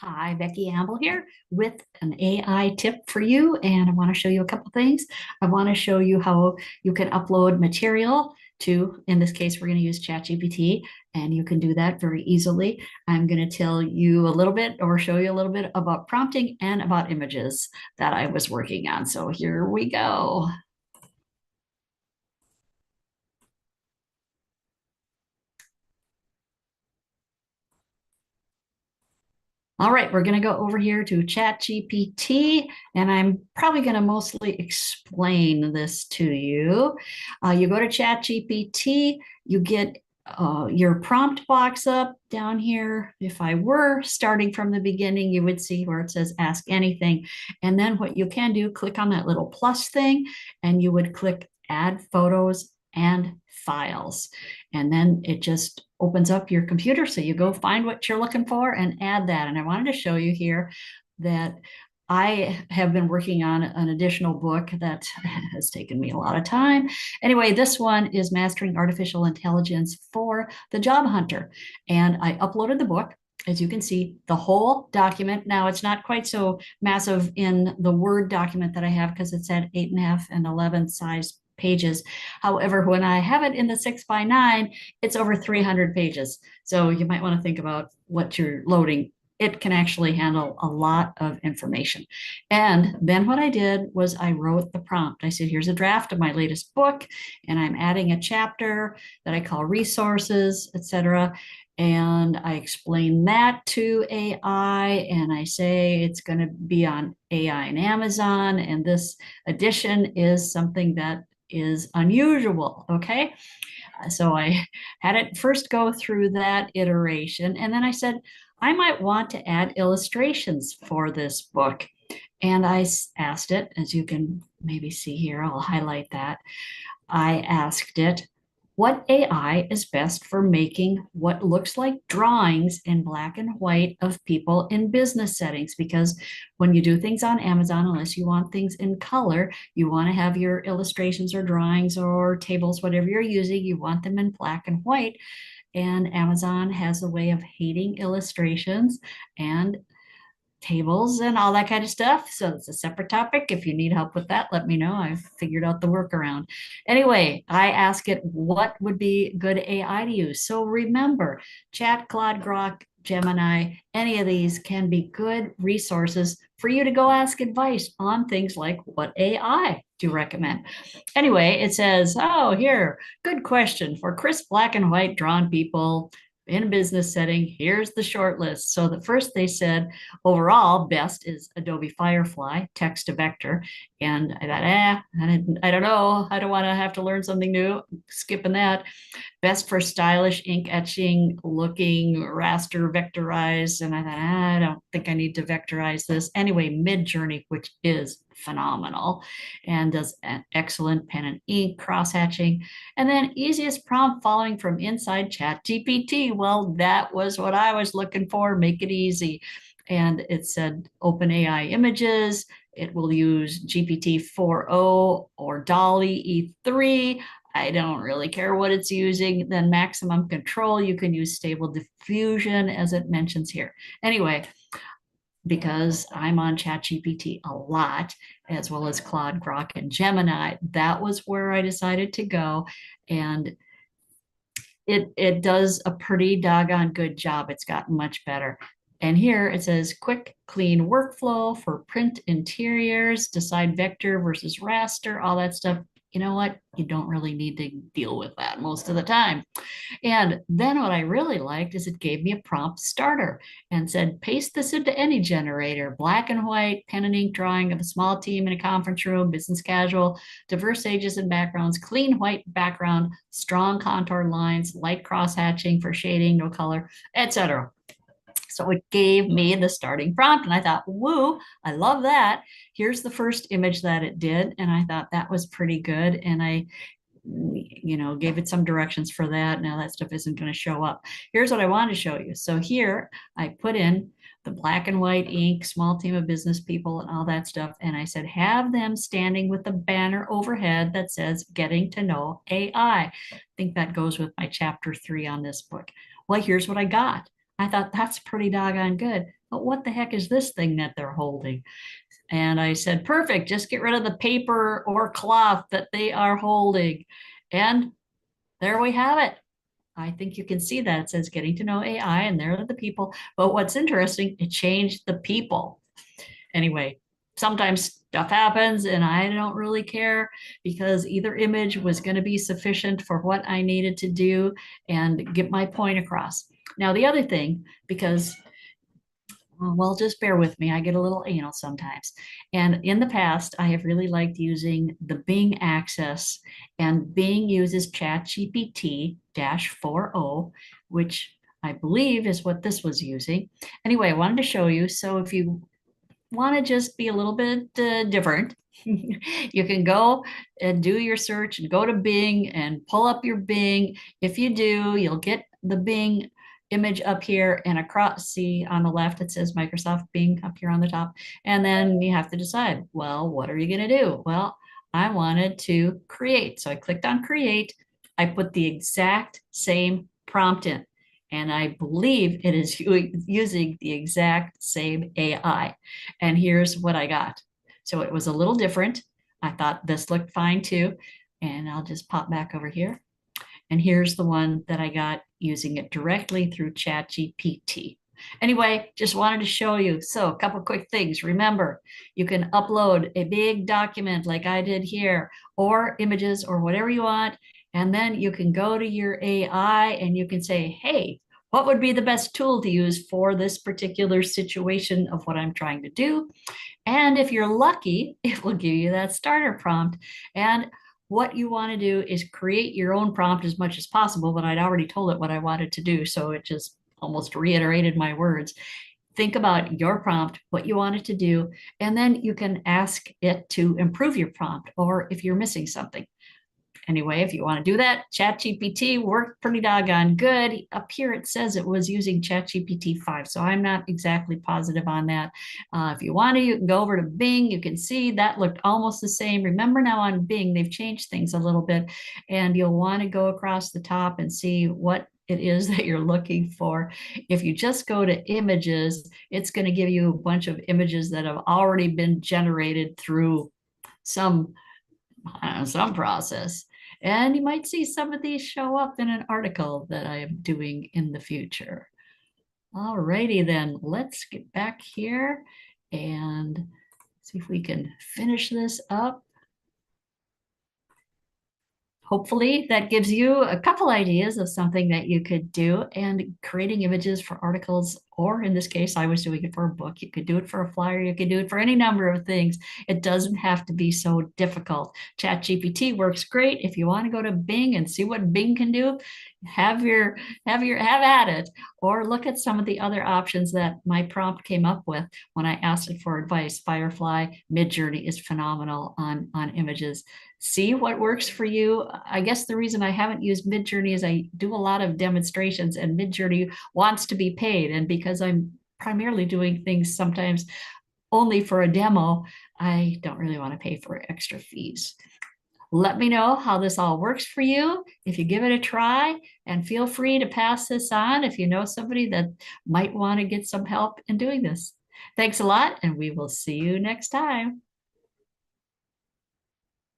Hi, Becky Amble here with an AI tip for you, and I want to show you a couple things. I want to show you how you can upload material to, in this case, we're going to use ChatGPT, and you can do that very easily. I'm going to tell you a little bit or show you a little bit about prompting and about images that I was working on. So here we go. All right, we're going to go over here to ChatGPT, and I'm probably going to mostly explain this to you. You go to ChatGPT, you get your prompt box up down here. If I were starting from the beginning, you would see where it says ask anything. And then what you can do, click on that little plus thing, and you would click add photos and files. And then it just opens up your computer. So you go find what you're looking for and add that. And I wanted to show you here that I have been working on an additional book that has taken me a lot of time. Anyway, this one is Mastering Artificial Intelligence for the Job Hunter. And I uploaded the book. As you can see, the whole document. Now, it's not quite so massive in the Word document that I have because it's at 8.5 and 11 size pages. However, when I have it in the 6x9, it's over 300 pages. So you might want to think about what you're loading. It can actually handle a lot of information. And then what I did was I wrote the prompt. I said, here's a draft of my latest book, and I'm adding a chapter that I call resources, etc. And I explain that to AI, and I say it's going to be on AI and Amazon. And this edition is something that is unusual. Okay. So I had it first go through that iteration. And then I said, I might want to add illustrations for this book. And I asked it, as you can maybe see here, I'll highlight that. I asked it, what AI is best for making what looks like drawings in black and white of people in business settings? Because when you do things on Amazon, unless you want things in color, you want to have your illustrations or drawings or tables, whatever you're using, you want them in black and white. And Amazon has a way of hating illustrations and tables and all that kind of stuff. So it's a separate topic. If you need help with that, let me know. I've figured out the workaround. Anyway, I ask it what would be good AI to use. So remember, Chat, Claude, Grok, Gemini, any of these can be good resources for you to go ask advice on things like what AI do you recommend. Anyway, it says, oh, here, good question for crisp black and white drawn people in a business setting. Here's the short list. So the first they said overall best is Adobe Firefly text to vector. And I thought, I don't know. I don't want to have to learn something new. Skipping that. Best for stylish ink etching, looking raster vectorized. And I thought, I don't think I need to vectorize this. Anyway, Midjourney, which is phenomenal and does an excellent pen and ink cross hatching. And then easiest prompt following from inside Chat GPT. Well, that was what I was looking for. Make it easy. And it said OpenAI images. It will use GPT 4.0 or DALL-E E3. I don't really care what it's using. Then maximum control, you can use stable diffusion as it mentions here. Anyway, because I'm on ChatGPT a lot, as well as Claude, Grok, and Gemini, that was where I decided to go. And it does a pretty doggone good job. It's gotten much better. And here it says quick, clean workflow for print interiors, decide vector versus raster, all that stuff. You know what? You don't really need to deal with that most of the time. And then what I really liked is it gave me a prompt starter and said, paste this into any generator, black and white, pen and ink drawing of a small team in a conference room, business casual, diverse ages and backgrounds, clean white background, strong contour lines, light cross hatching for shading, no color, etc. So it gave me the starting prompt, and I thought, woo, I love that. Here's the first image that it did, and I thought that was pretty good. And I gave it some directions for that. Now that stuff isn't going to show up. Here's what I wanted to show you. So here I put in the black and white ink, small team of business people and all that stuff. And I said, have them standing with the banner overhead that says getting to know AI. I think that goes with my chapter 3 on this book. Well, here's what I got. I thought that's pretty doggone good. But what the heck is this thing that they're holding? And I said, perfect, just get rid of the paper or cloth that they are holding. And there we have it. I think you can see that it says getting to know AI, and there are the people. But what's interesting, it changed the people. Anyway, sometimes stuff happens and I don't really care because either image was going to be sufficient for what I needed to do and get my point across. Now, the other thing, because well, just bear with me. I get a little anal sometimes. And in the past, I have really liked using the Bing access, and Bing uses ChatGPT 4o, which I believe is what this was using. Anyway, I wanted to show you. So if you want to just be a little bit different, you can go and do your search and go to Bing and pull up your Bing. If you do, you'll get the Bing image up here and across. See on the left, it says Microsoft Bing up here on the top. And then you have to decide, well, what are you going to do? Well, I wanted to create. So I clicked on create. I put the exact same prompt in, and I believe it is using the exact same AI. And here's what I got. So it was a little different. I thought this looked fine too. And I'll just pop back over here. And here's the one that I got using it directly through ChatGPT. Anyway, just wanted to show you. So a couple quick things. Remember, you can upload a big document like I did here, or images or whatever you want. And then you can go to your AI and you can say, hey, what would be the best tool to use for this particular situation of what I'm trying to do? And if you're lucky, it will give you that starter prompt. And what you want to do is create your own prompt as much as possible, but I'd already told it what I wanted to do, so it just almost reiterated my words. Think about your prompt, what you want it to do, and then you can ask it to improve your prompt, or if you're missing something. Anyway, if you want to do that, ChatGPT worked pretty doggone good. Up here, it says it was using ChatGPT 5, so I'm not exactly positive on that. If you want to, you can go over to Bing. You can see that looked almost the same. Remember now on Bing, they've changed things a little bit, and you'll want to go across the top and see what it is that you're looking for. If you just go to images, it's going to give you a bunch of images that have already been generated through some some process. And you might see some of these show up in an article that I am doing in the future. All righty then, let's get back here and see if we can finish this up. Hopefully that gives you a couple ideas of something that you could do, and creating images for articles, or in this case, I was doing it for a book. You could do it for a flyer. You could do it for any number of things. It doesn't have to be so difficult. ChatGPT works great. If you want to go to Bing and see what Bing can do, have at it, or look at some of the other options that my prompt came up with when I asked it for advice. Firefly, Midjourney is phenomenal on images. See what works for you. I guess the reason I haven't used Midjourney is I do a lot of demonstrations, and Midjourney wants to be paid. And because I'm primarily doing things sometimes only for a demo, I don't really want to pay for extra fees. Let me know how this all works for you if you give it a try, and feel free to pass this on if you know somebody that might want to get some help in doing this. Thanks a lot, and we will see you next time.